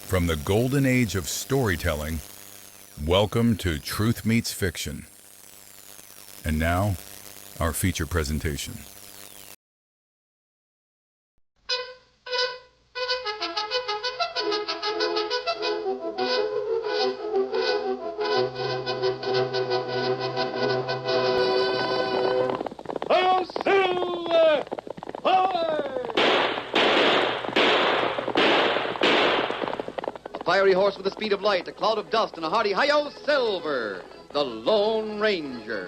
From the golden age of storytelling, welcome to Truth Meets Fiction. And now, our feature presentation. Fiery horse with the speed of light, a cloud of dust, and a hearty hi-yo silver, the Lone Ranger.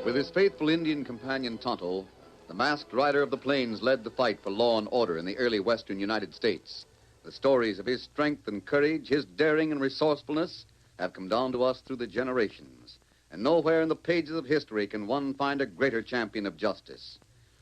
With his faithful Indian companion Tonto, the masked rider of the plains led the fight for law and order in the early western United States. The stories of his strength and courage, his daring and resourcefulness, have come down to us through the generations. And nowhere in the pages of history can one find a greater champion of justice.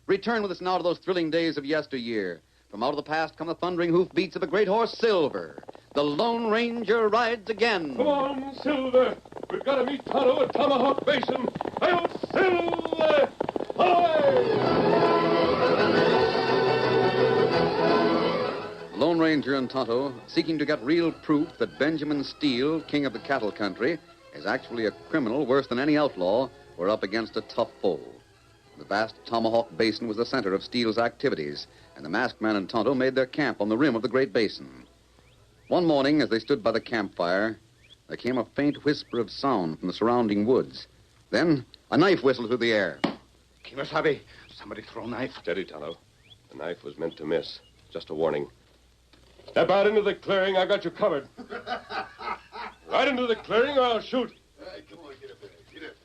Return with us now to those thrilling days of yesteryear. From out of the past come the thundering hoofbeats of a great horse, Silver. The Lone Ranger rides again. Come on, Silver. We've got to meet Tonto at Tomahawk Basin. Hi-yo, Silver! Hi! Lone Ranger and Tonto, seeking to get real proof that Benjamin Steele, king of the cattle country, is actually a criminal worse than any outlaw, were up against a tough foe. The vast Tomahawk Basin was the center of Steele's activities, and the masked man and Tonto made their camp on the rim of the great basin. One morning, as they stood by the campfire, there came a faint whisper of sound from the surrounding woods. Then, a knife whistled through the air. Kimasabi, somebody throw a knife. Steady, Tonto. The knife was meant to miss. Just a warning. Step out into the clearing. I got you covered. Right into the clearing or I'll shoot. All right, come on, get up there. Get up.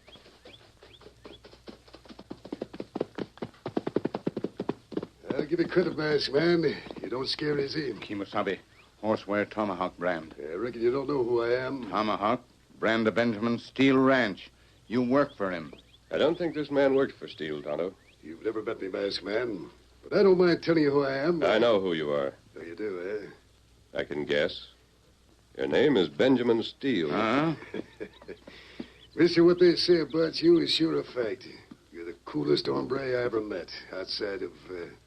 I'll give you credit, masked man. You don't scare his aim. Kimasabi, horsewear Tomahawk brand. I reckon you don't know who I am. Tomahawk, brand of Benjamin Steele Ranch. You work for him. I don't think this man worked for Steele, Tonto. You've never met me, masked man. But I don't mind telling you who I am. I know who you are. Oh, you do, eh? I can guess. Your name is Benjamin Steele. Huh? Mister, what they say about you is sure a fact. You're the coolest hombre I ever met, outside of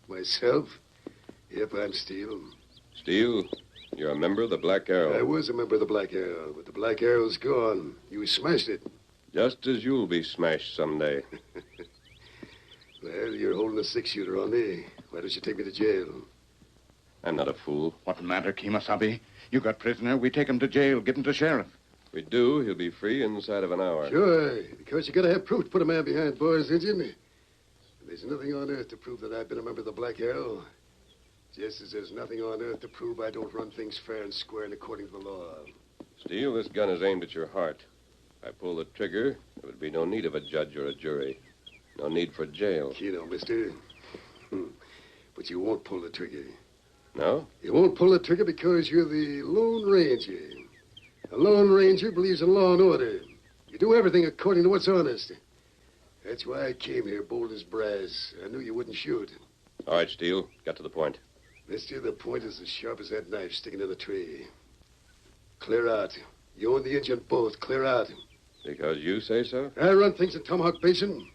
myself. Yep, I'm Steele. Steele, you're a member of the Black Arrow. I was a member of the Black Arrow, but the Black Arrow's gone. You smashed it. Just as you'll be smashed someday. Well, you're holding a six-shooter on me. Why don't you take me to jail? I'm not a fool. What matter, Kimasabi? You got prisoner. We take him to jail, give him to sheriff. If we do, he'll be free inside of an hour. Sure, because you gotta have proof to put a man behind bars, Injun. There's nothing on earth to prove that I've been a member of the Black Arrow. Just as there's nothing on earth to prove I don't run things fair and square and according to the law. Steele, this gun is aimed at your heart. If I pull the trigger, there would be no need of a judge or a jury. No need for jail. You know, mister. But you won't pull the trigger. No? You won't pull the trigger because you're the Lone Ranger. A Lone Ranger believes in law and order. You do everything according to what's honest. That's why I came here bold as brass. I knew you wouldn't shoot. All right, Steele. Got to the point. Mister, the point is as sharp as that knife sticking in the tree. Clear out. You and the Indian both. Clear out. Because you say so? I run things in Tomahawk Basin.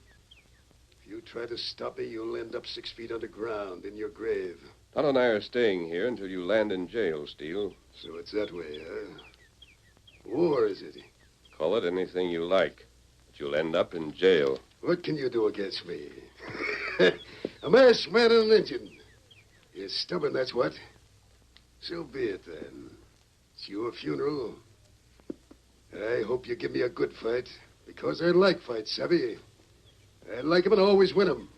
If you try to stop me, you'll end up 6 feet underground in your grave. Tonto and I are staying here until you land in jail, Steele. So it's that way, huh? War, is it? Call it anything you like, but you'll end up in jail. What can you do against me? A masked man and an Indian. You're stubborn, that's what. So be it, then. It's your funeral. I hope you give me a good fight, because I like fights, savvy. I like 'em and always win 'em.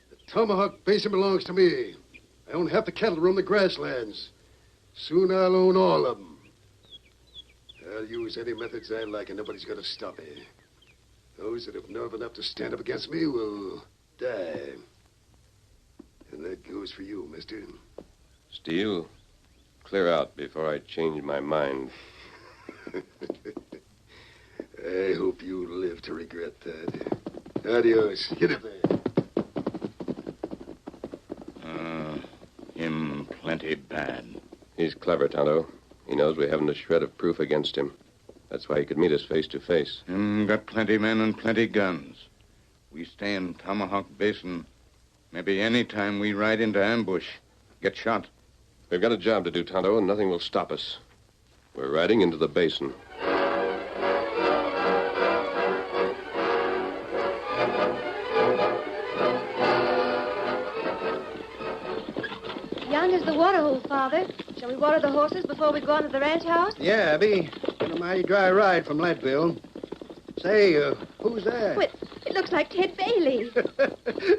The Tomahawk Basin belongs to me. I own half the cattle roam the grasslands. Soon I'll own all of 'em. I'll use any methods I like, and nobody's going to stop me. Those that have nerve enough to stand up against me will die. And that goes for you, mister. Steele, clear out before I change my mind. I hope you live to regret that. Adios. Get up there. Him plenty bad. He's clever, Tonto. He knows we haven't a shred of proof against him. That's why he could meet us face to face. Him got plenty men and plenty guns. We stay in Tomahawk Basin. Maybe any time we ride into ambush, get shot. We've got a job to do, Tonto, and nothing will stop us. We're riding into the basin. Yonder's the water hole, Father. Shall we water the horses before we go on to the ranch house? Yeah, Abby. Been a mighty dry ride from Leadville. Say, who's that? Well, it looks like Ted Bailey.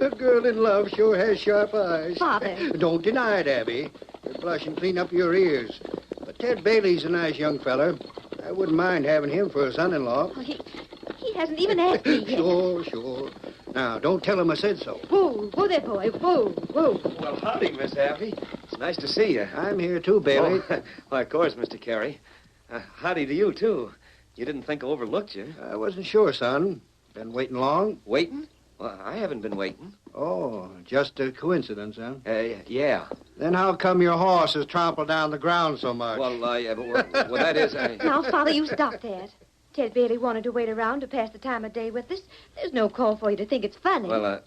A girl in love sure has sharp eyes. Father. Don't deny it, Abby. You're blushing clean up your ears. But Ted Bailey's a nice young feller. I wouldn't mind having him for a son-in-law. Oh, he hasn't even asked me yet. Sure. Now, don't tell him I said so. Whoa there, boy. Whoa. Well, howdy, Miss Abby. It's nice to see you. I'm here too, Bailey. Oh, why, of course, Mr. Carey. Howdy to you, too. You didn't think I overlooked you. I wasn't sure, son. Been waiting long? Waiting? Well, I haven't been waiting. Oh, just a coincidence, huh? Yeah. Then how come your horse has trampled down the ground so much? Well, that is... Now, Father, you stop that. Ted Bailey wanted to wait around to pass the time of day with us. There's no call for you to think it's funny. Well,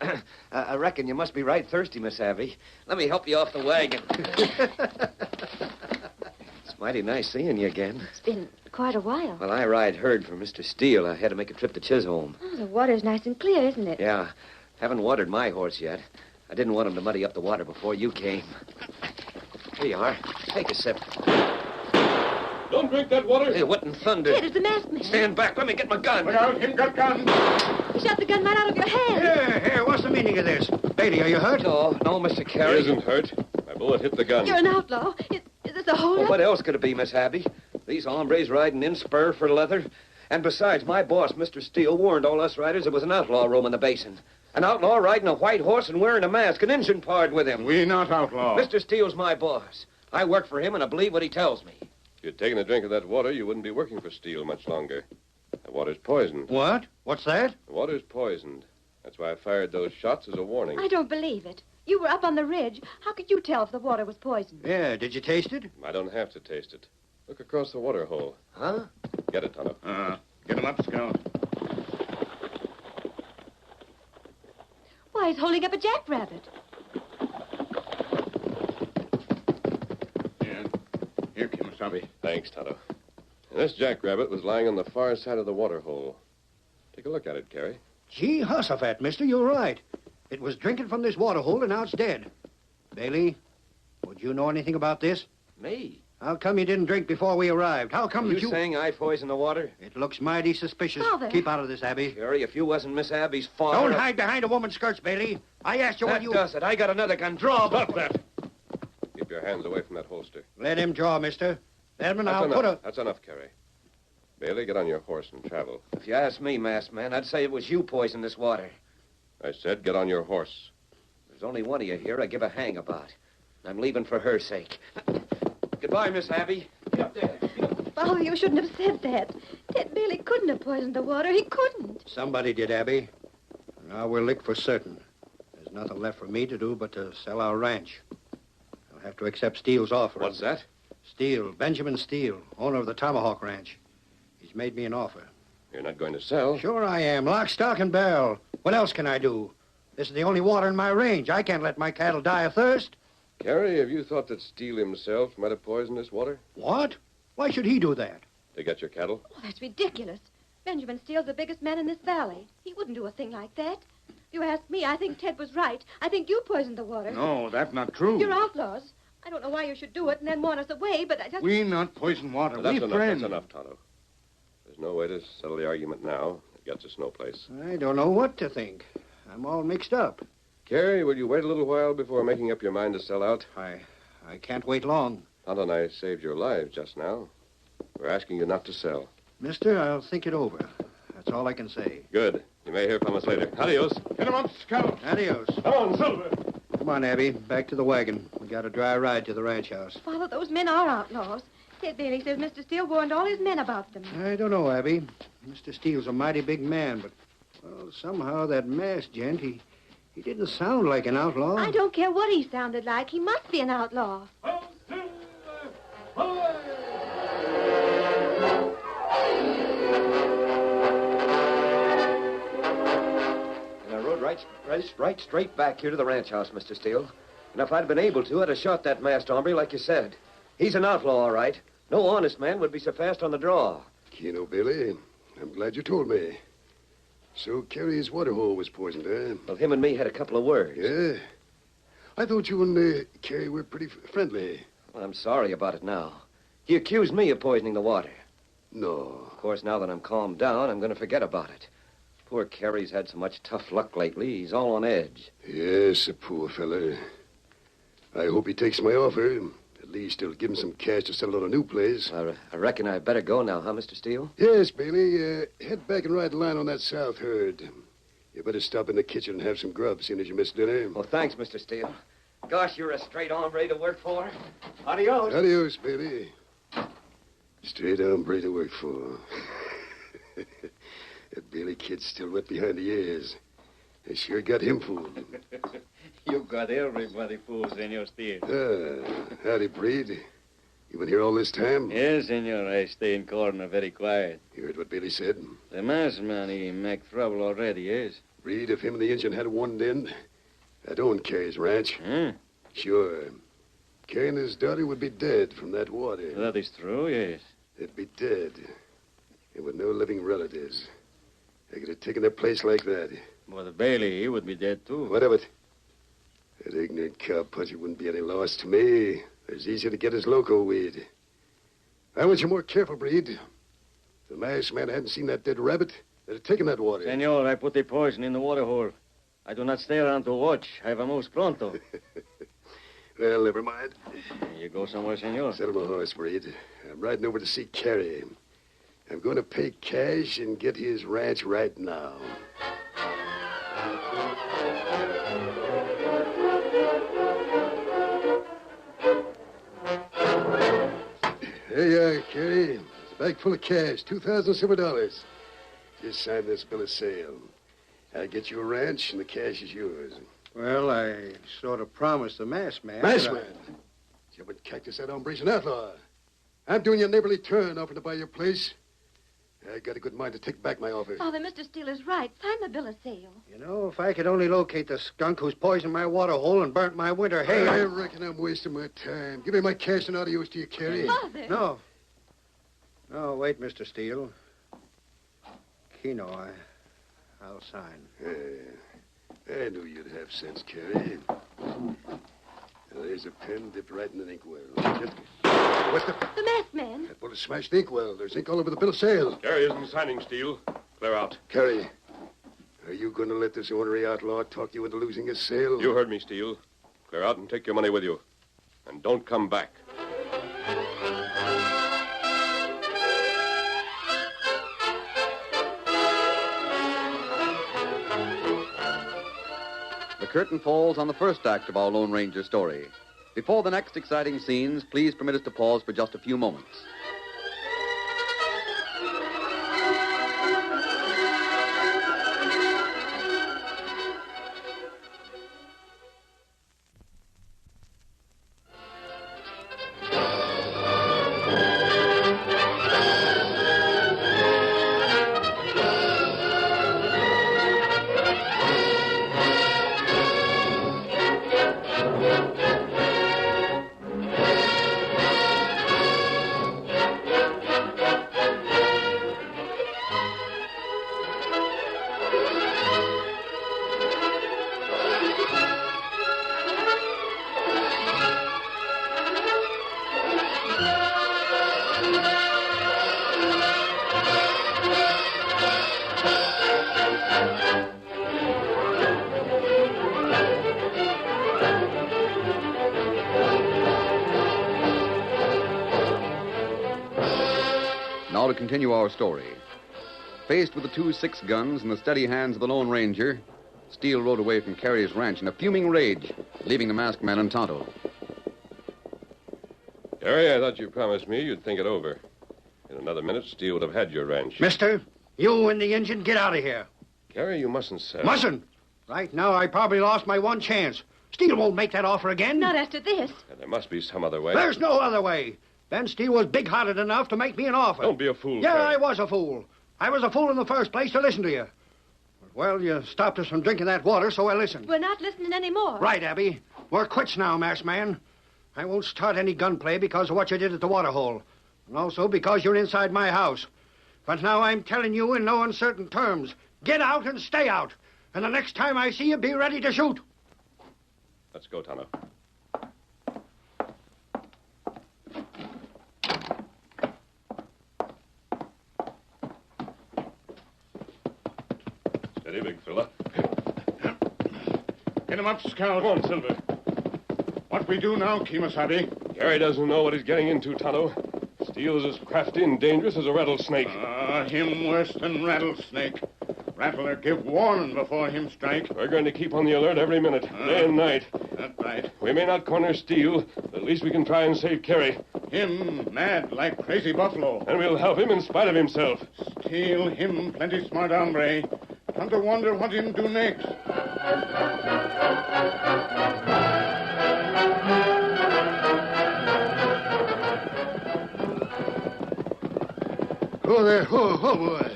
I reckon you must be right thirsty, Miss Abby. Let me help you off the wagon. It's mighty nice seeing you again. It's been quite a while. Well, I ride herd for Mr. Steele. I had to make a trip to Chisholm. Oh, the water's nice and clear, isn't it? Yeah. Haven't watered my horse yet. I didn't want him to muddy up the water before you came. Here you are. Take a sip. Don't drink that water. Hey, what in thunder? Ted, it's the masked man. Stand back. Let me get my gun. Look out, him got gun. He shot the gun right out of your hand. Here, what's the meaning of this? Bailey, are you hurt? No, Mr. He Carey. isn't hurt. My bullet hit the gun. You're an outlaw. Is this a Well, hold-up? what else could it be, Miss Abby? These hombres riding in spur for leather. And besides, my boss, Mr. Steele, warned all us riders there was an outlaw roaming the basin. An outlaw riding a white horse and wearing a mask, an Injun pard with him. We not outlaw. Mr. Steele's my boss. I work for him, and I believe what he tells me. If you'd taken a drink of that water, you wouldn't be working for Steele much longer. The water's poisoned. What? What's that? The water's poisoned. That's why I fired those shots as a warning. I don't believe it. You were up on the ridge. How could you tell if the water was poisoned? Yeah, did you taste it? I don't have to taste it. Look across the water hole. Huh? Get it, Tonto. Get him up, Scout. Why, he's holding up a jackrabbit. Here, Kimasabi. Thanks, Tonto. And this jackrabbit was lying on the far side of the water hole. Take a look at it, Carey. Gee, Hussafat, mister, you're right. It was drinking from this water hole and now it's dead. Bailey, would you know anything about this? Me? How come you didn't drink before we arrived? How come that You saying I poisoned the water? It looks mighty suspicious. Father. Keep out of this, Abby. Carey, if you wasn't Miss Abby's father... Don't hide behind a woman's skirts, Bailey. I asked you That what you... does it. I got another gun. Draw. Stop that! Keep your hands away from that holster. Let him draw, mister. Edmund, I'll put a... That's enough, Carey. Bailey, get on your horse and travel. If you ask me, masked man, I'd say it was you poisoned this water. I said get on your horse. There's only one of you here I give a hang about. I'm leaving for her sake. Goodbye, Miss Abby. Get up there. Father, you shouldn't have said that. Ted Bailey couldn't have poisoned the water. He couldn't. Somebody did, Abby. Now we're licked for certain. There's nothing left for me to do but to sell our ranch. I'll have to accept Steele's offer. What's that? Steele, Benjamin Steele, owner of the Tomahawk Ranch. He's made me an offer. You're not going to sell? Sure I am. Lock, stock, and barrel. What else can I do? This is the only water in my range. I can't let my cattle die of thirst. Carrie, have you thought that Steele himself might have poisoned this water? What? Why should he do that? To get your cattle? Oh, that's ridiculous. Benjamin Steele's the biggest man in this valley. He wouldn't do a thing like that. If you ask me, I think Ted was right. I think you poisoned the water. No, that's not true. You're outlaws. I don't know why you should do it and then want us away, but I just... We not poison water. Well, that's We enough. friends. That's enough, Tonto. There's no way to settle the argument now. It gets us no place. I don't know what to think. I'm all mixed up. Carrie, will you wait a little while before making up your mind to sell out? I can't wait long. Tonto and I saved your lives just now. We're asking you not to sell. Mister, I'll think it over. That's all I can say. Good. You may hear from us later. Adios. Get him up, Scout. Adios. Come on, Silver. Come on, Abby. Back to the wagon. We got a dry ride to the ranch house. Father, those men are outlaws. Ted Bailey says Mr. Steele warned all his men about them. I don't know, Abby. Mr. Steele's a mighty big man, but, well, somehow that masked gent, he didn't sound like an outlaw. I don't care what he sounded like. He must be an outlaw. And I rode right straight back here to the ranch house, Mr. Steele. And if I'd been able to, I'd have shot that masked hombre like you said. He's an outlaw, all right. No honest man would be so fast on the draw. Keno, Bailey, I'm glad you told me. So Carrie's water hole was poisoned, eh? Well, him and me had a couple of words. Yeah. I thought you and Carrie were pretty friendly. Well, I'm sorry about it now. He accused me of poisoning the water. No. Of course, now that I'm calmed down, I'm going to forget about it. Poor Carrie's had so much tough luck lately. He's all on edge. Yes, a poor fella. I hope he takes my offer. At least it'll give him some cash to settle on a new place. I reckon I'd better go now, huh, Mr. Steele? Yes, Bailey. Head back and ride the line on that south herd. You better stop in the kitchen and have some grub, seeing as you missed dinner. Well, thanks, Mr. Steele. Gosh, you're a straight hombre to work for. Adios. Adios, Bailey. Straight hombre to work for. That Bailey kid's still wet behind the ears. I sure got him fooled. You got everybody fooled, Senor Steele. Howdy, Breed. You been here all this time? Yes, senor. I stay in corner very quiet. You heard what Bailey said? The masked man, he make trouble already, yes? Breed, if him and the Injun had one in, I'd own Carrie's ranch. Hmm? Sure. Carrie and his daughter would be dead from that water. That is true, yes. They'd be dead. And with no living relatives. I could have taken their place like that. But Bailey, he would be dead, too. What of it? That ignorant cowpuncher wouldn't be any loss to me. It's easier to get his loco weed. I want you more careful, Breed. If the masked man hadn't seen that dead rabbit, they'd have taken that water. Senor, I put the poison in the water hole. I do not stay around to watch. I have a moose pronto. Well, never mind. You go somewhere, senor? Settle my horse, Breed. I'm riding over to see Carrie. I'm going to pay cash and get his ranch right now. There you are, Carrie. It's a bag full of cash, $2,000 silver dollars. Just sign this bill of sale. I'll get you a ranch, and the cash is yours. Well, I sort of promised the masked man. Masked man? Jumping cactus, that hombre's an outlaw. I'm doing you a neighborly turn, offering to buy your place. I got a good mind to take back my offer. Father, Mr. Steele is right. Sign the bill of sale. You know, if I could only locate the skunk who's poisoned my water hole and burnt my winter hay. I reckon I'm wasting my time. Give me my cash and adios to you, Carrie. Father. No. No, wait, Mr. Steele. Keno, I'll sign. I knew you'd have sense, Carrie. Now, there's a pen dipped right in an inkwell. What's the... The masked man. That bullet smashed the inkwell. There's ink all over the bill of sale. Carrie isn't signing, Steele. Clear out. Carrie, are you going to let this ornery outlaw talk you into losing his sale? You heard me, Steele. Clear out and take your money with you. And don't come back. The curtain falls on the first act of our Lone Ranger story. Before the next exciting scenes, please permit us to pause for just a few moments. Now to continue our story. Faced with the 2 6-guns in the steady hands of the Lone Ranger, Steele rode away from Carey's ranch in a fuming rage, leaving the masked man and Tonto. Carey, I thought you promised me you'd think it over. In another minute, Steele would have had your ranch. Mister, you and the engine, get out of here. Carey, you mustn't say. Mustn't? Right now, I probably lost my one chance. Steele won't make that offer again. Not after this. There must be some other way. There's no other way. Ben Steele was big-hearted enough to make me an offer. Don't be a fool, Yeah, Carey. I was a fool. I was a fool in the first place to listen to you. Well, you stopped us from drinking that water, so I listened. We're not listening anymore. Right, Abby. We're quits now, masked man. I won't start any gunplay because of what you did at the water hole. And also because you're inside my house. But now I'm telling you in no uncertain terms, get out and stay out. And the next time I see you, be ready to shoot. Let's go, Tonto. Steady, big fella. Get him up, Scout. Come on, Silver. What we do now, Kemosabe? Carey doesn't know what he's getting into, Tonto. Steele is as crafty and dangerous as a rattlesnake. Him worse than rattlesnake. Rattler give warning before him strike. We're going to keep on the alert every minute, day and night. That's right. We may not corner Steele, but at least we can try and save Carey. Him mad like crazy buffalo. And we'll help him in spite of himself. Steal him plenty smart hombre. Come to wonder what him do next. Oh, there. Oh, boy.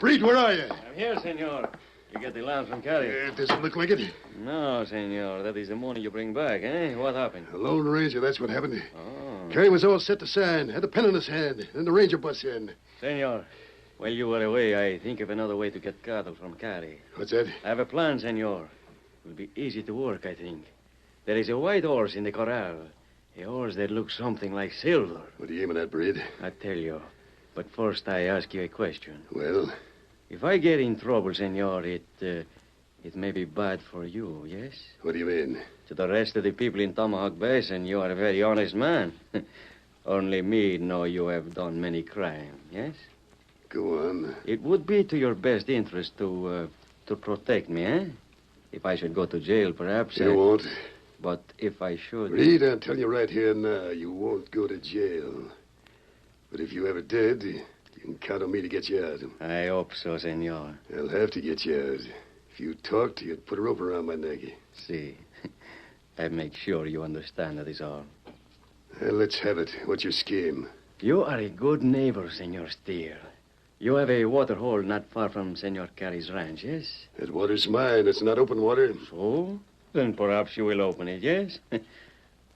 Reed, where are you? I'm here, senor. You get the lamp from Carey? It doesn't look like it. No, senor. That is the money you bring back, eh? What happened? The Lone Ranger, that's what happened. Oh. Carey was all set to sign, had a pen in his hand, and the Ranger bus in. Senor, while you were away, I think of another way to get cattle from Carey. What's that? I have a plan, senor. It will be easy to work, I think. There is a white horse in the corral. A horse that looks something like silver. What are you aiming at, Breed? I tell you. But first, I ask you a question. Well, If I get in trouble, senor, it may be bad for you, yes? what do you mean? To the rest of the people in Tomahawk Basin, you are a very honest man. Only me know you have done many crimes, yes? Go on. It would be to your best interest to protect me, eh? If I should go to jail, perhaps. You won't. But if I should... Reed, I'll tell you right here now, you won't go to jail. But if you ever did, you can count on me to get you out. I hope so, senor. I'll have to get you out. If you talked, you'd put a rope around my neck. See, I make sure you understand that is all. Well, let's have it. What's your scheme? You are a good neighbor, Senor Steele. You have a water hole not far from Senor Carey's ranch, yes? That water's mine. It's not open water. So? Then perhaps you will open it, yes?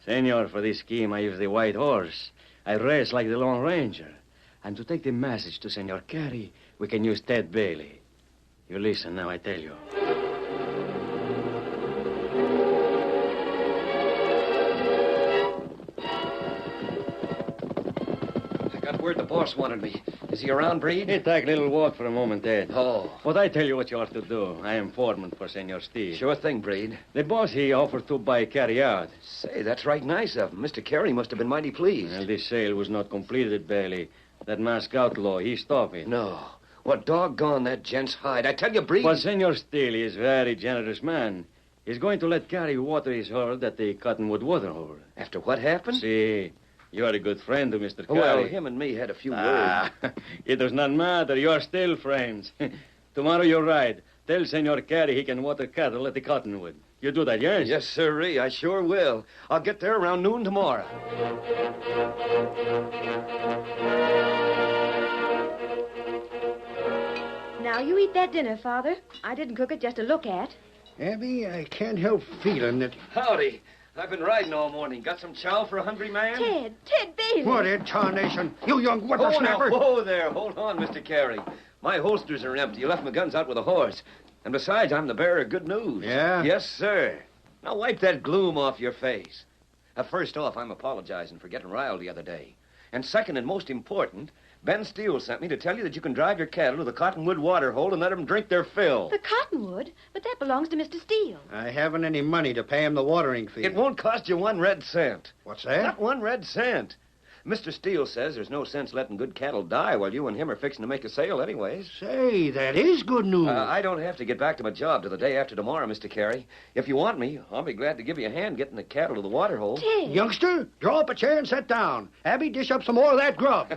Senor, for this scheme, I use the white horse. I race like the Lone Ranger. And to take the message to Senor Carey, we can use Ted Bailey. You listen now, I tell you. I got word the boss wanted me. Is he around, Breed? Hey, take a little walk for a moment, Ted. Oh. But I tell you what you ought to do. I am foreman for Senor Steele. Sure thing, Breed. The boss, he offered to buy Carey out. Say, that's right nice of him. Mr. Carey must have been mighty pleased. Well, this sale was not completed, Bailey. That masked outlaw, he stopped it. No. What doggone that gent's hide. I tell you, Breed. But Senor Steele is a very generous man. He's going to let Carey water his herd at the Cottonwood water hole. After what happened? See, you are a good friend to Mr. Carey. Well, him and me had a few words. It does not matter. You are still friends. Tomorrow you ride. Tell Senor Carey he can water cattle at the Cottonwood. You do that, yes? Yes, sirree. I sure will. I'll get there around noon tomorrow. Now, you eat that dinner, Father. I didn't cook it just to look at. Abby, I can't help feeling that... Howdy. I've been riding all morning. Got some chow for a hungry man? Ted Bailey. What in tarnation? You young Oh, now, whippersnapper. whoa there. Hold on, Mr. Carey. My holsters are empty. You left my guns out with a horse. And besides, I'm the bearer of good news. Yeah? Yes, sir. Now wipe that gloom off your face. First off, I'm apologizing for getting riled the other day. And second and most important, Ben Steele sent me to tell you that you can drive your cattle to the Cottonwood water hole and let them drink their fill. The cottonwood? But that belongs to Mr. Steele. I haven't any money to pay him the watering fee. It won't cost you 1 red cent. What's that? Not 1 red cent. Mr. Steele says there's no sense letting good cattle die while you and him are fixing to make a sale anyways. Say, that is good news. I don't have to get back to my job till the day after tomorrow, Mr. Carey. If you want me, I'll be glad to give you a hand getting the cattle to the water hole. Ted. Youngster, draw up a chair and sit down. Abby, dish up some more of that grub.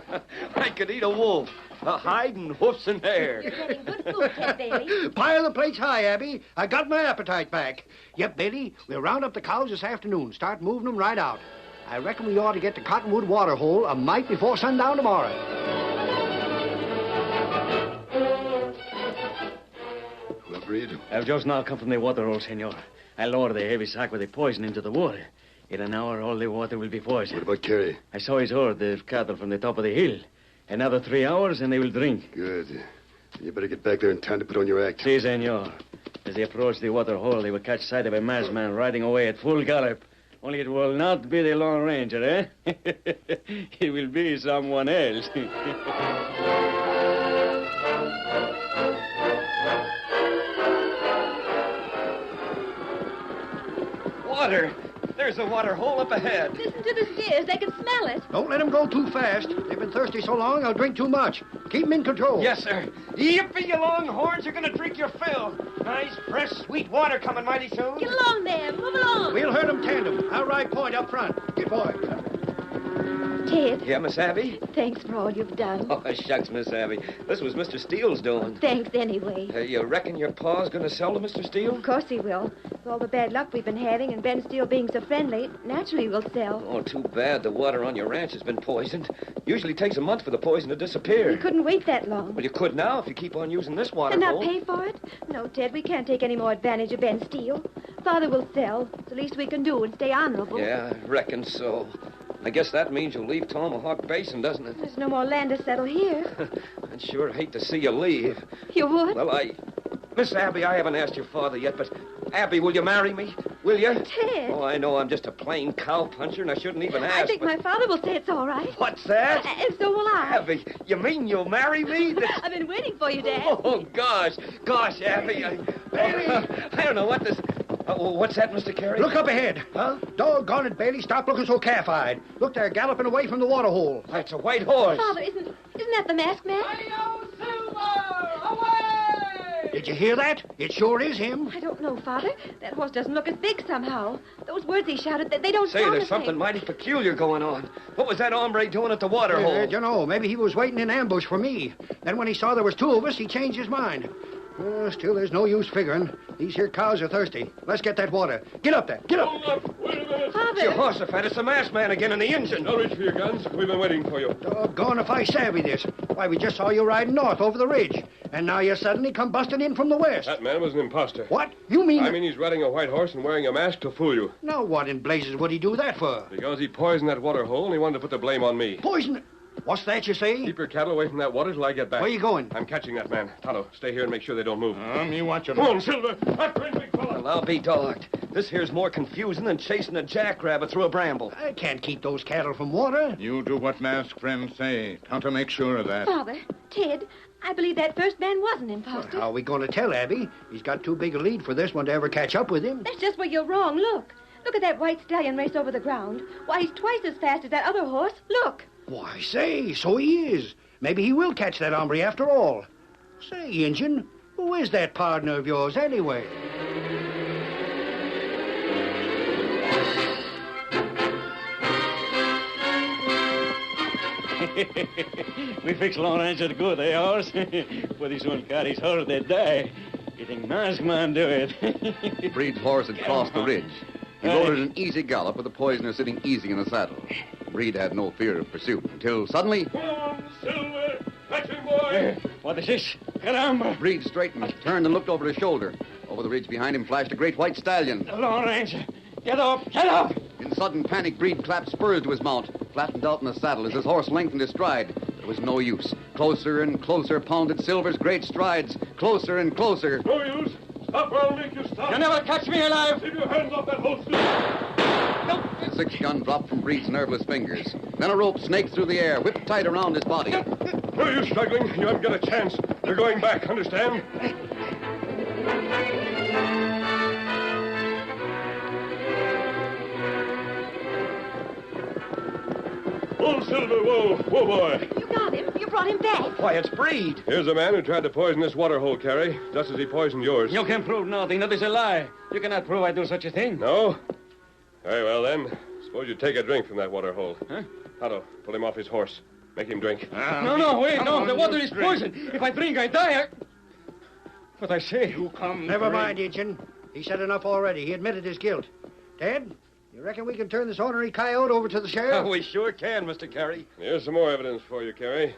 I could eat a wolf. A hide and hoofs and hair. You're getting good food, Ted Bailey. Pile the plates high, Abby. I got my appetite back. Yep, Bailey, we'll round up the cows this afternoon. Start moving them right out. I reckon we ought to get to Cottonwood water hole a mite before sundown tomorrow. Well, Breed? I've just now come from the water hole, senor. I lowered the heavy sack with the poison into the water. In an hour, all the water will be poisoned. What about Carey? I saw his herd of cattle from the top of the hill. Another 3 hours, and they will drink. Good. You better get back there in time to put on your act. Si, senor. As they approach the water hole, they will catch sight of a masked man riding away at full gallop. Only it will not be the Lone Ranger, eh? It will be someone else. Water! There's a water hole up ahead. Listen to the steers. They can smell it. Don't let them go too fast. They've been thirsty so long, they'll drink too much. Keep them in control. Yes, sir. Yippee, you longhorns. You're going to drink your fill. Nice, fresh, sweet water coming mighty soon. Get along there. Move along. We'll herd them tandem. I'll ride point up front. Good boy. Ted, Yeah, Miss Abby? thanks for all you've done. Oh, shucks, Miss Abby. This was Mr. Steele's doing. Thanks anyway. You reckon your pa's going to sell to Mr. Steele? Of course he will. With all the bad luck we've been having and Ben Steele being so friendly, naturally we'll sell. Oh, too bad the water on your ranch has been poisoned. Usually takes a month for the poison to disappear. We couldn't wait that long. Well, you could now if you keep on using this water And not hole. pay for it? No, Ted, we can't take any more advantage of Ben Steele. Father will sell. It's the least we can do and stay honorable. Yeah, I reckon so. I guess that means you'll leave Tomahawk Basin, doesn't it? There's no more land to settle here. I'd sure hate to see you leave. You would? Well, Miss Abby, I haven't asked your father yet, but Abby, will you marry me? Will you? Ted. Oh, I know I'm just a plain cowpuncher, and I shouldn't even ask. I think but... my father will say it's all right. What's that? And so will I. Abby, you mean you'll marry me? I've been waiting for you, Dad. Oh, gosh, Abby. I don't know what this... what's that, Mr. Carey? Look up ahead. Huh? Doggone it, Bailey. Stop looking so calf-eyed. Look, they're galloping away from the water hole. That's a white horse. Father, isn't that the masked man? Did you hear that? It sure is him. I don't know, Father. That horse doesn't look as big somehow. Those words he shouted, they don't Say, sound there's the something same. mighty peculiar going on. What was that hombre doing at the water hole? You know, maybe he was waiting in ambush for me. Then when he saw there was 2 of us, he changed his mind. Still, there's no use figuring. These here cows are thirsty. Let's get that water. Get up there. Get up. Wait a minute. It's your Father, Jehoshaphat. It's the masked man again in the engine. Now reach for your guns. We've been waiting for you. Doggone if I savvy this. Why, we just saw you riding north over the ridge. And now you suddenly come busting in from the west. That man was an imposter. What? You mean... I mean, he's riding a white horse and wearing a mask to fool you. Now, what in blazes would he do that for? Because he poisoned that water hole and he wanted to put the blame on me. Poison... What's that you say? Keep your cattle away from that water till I get back. Where you going? I'm catching that man. Tonto, stay here and make sure they don't move. Me watch him. Come on, Silver. That great big fella. Well, I'll be dogged. This here's more confusing than chasing a jackrabbit through a bramble. I can't keep those cattle from water. You do what masked friends say. Tonto, make sure of that. Father, Ted, I believe that first man was an imposter. How are we going to tell Abby? He's got too big a lead for this one to ever catch up with him. That's just where you're wrong. Look. Look at that white stallion race over the ground. Why, he's twice as fast as that other horse. Look. Why, say, so he is. Maybe he will catch that hombre after all. Say, Injun, who is that partner of yours anyway? We fix Lone Ranger good, eh, horse? Pretty soon carries herd, they die. You think masked man do it? Breed's horse had crossed the ridge. He rode at an easy gallop with the poisoner sitting easy in the saddle. Breed had no fear of pursuit until suddenly Come on, Silver. Catch him, boy. What is this? Caramba! Breed straightened, turned, and looked over his shoulder. Over the ridge behind him flashed a great white stallion. The Lone Ranger! Get up! Get up! In sudden panic, Breed clapped spurs to his mount, flattened out in the saddle as his horse lengthened his stride. There was no use. Closer and closer pounded Silver's great strides. Closer and closer. No use. Stop or I'll make you stop. You'll never catch me alive! Keep your hands off that holster. The six-gun dropped from Breed's nerveless fingers. Then a rope snaked through the air, whipped tight around his body. No use struggling. You haven't got a chance. You're going back, understand? Whoa, Silver, whoa, boy. You got him. You brought him back. Why, it's Breed. Here's a man who tried to poison this water hole, Carrie, just as he poisoned yours. You can prove nothing. That is a lie. You cannot prove I do such a thing. No? Very well, then. Suppose you take a drink from that water hole. Huh? Tonto, pull him off his horse. Make him drink. No, wait, no. The water is poison. If I drink, I die. But I say... You come. Never mind, Injun. He said enough already. He admitted his guilt. Ted, you reckon we can turn this ornery coyote over to the sheriff? We sure can, Mr. Carey. Here's some more evidence for you, Carrie.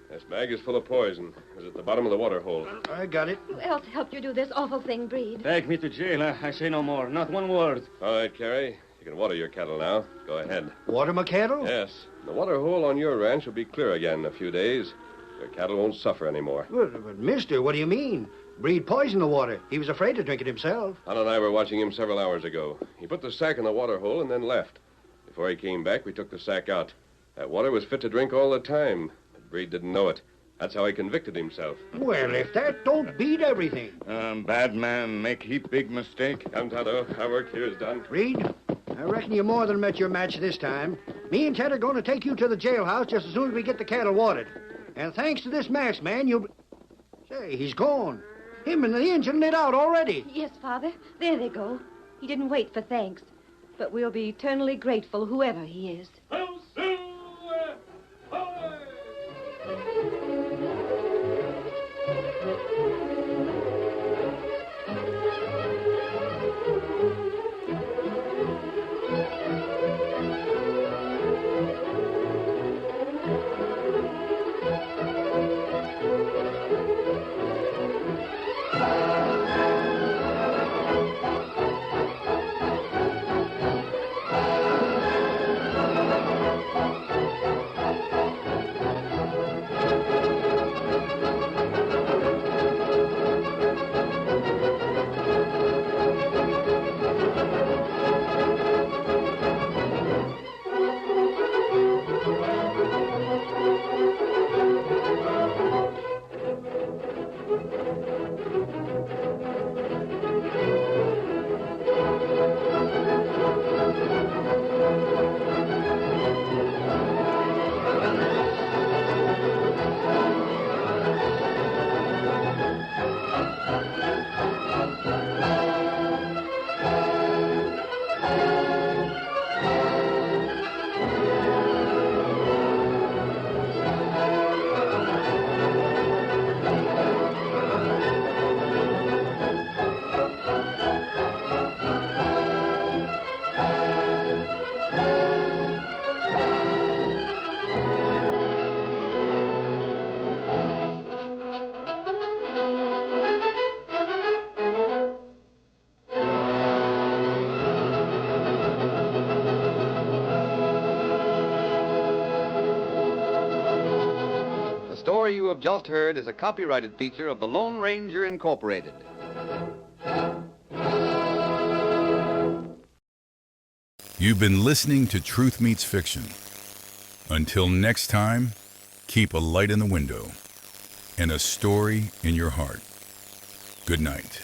This bag is full of poison. It was at the bottom of the water hole. I got it. Who else helped you do this awful thing, Breed? Take me to jail. I say no more. Not one word. All right, Carrie. You can water your cattle now. Go ahead. Water my cattle? Yes. The water hole on your ranch will be clear again in a few days. Your cattle won't suffer anymore. But, mister, what do you mean? Breed poisoned the water. He was afraid to drink it himself. Tonto and I were watching him several hours ago. He put the sack in the water hole and then left. Before he came back, we took the sack out. That water was fit to drink all the time. But Breed didn't know it. That's how he convicted himself. Well, if that don't beat everything. Bad man make heap big mistake. Come, Tonto. Our work here is done. Breed, I reckon you more than met your match this time. Me and Ted are going to take you to the jailhouse just as soon as we get the cattle watered. And thanks to this masked man, you'll... Say, he's gone. Him and the engine lit out already. Yes, Father. There they go. He didn't wait for thanks. But we'll be eternally grateful, whoever he is. The story you have just heard is a copyrighted feature of the Lone Ranger Incorporated. You've been listening to Truth Meets Fiction. Until next time, keep a light in the window and a story in your heart. Good night.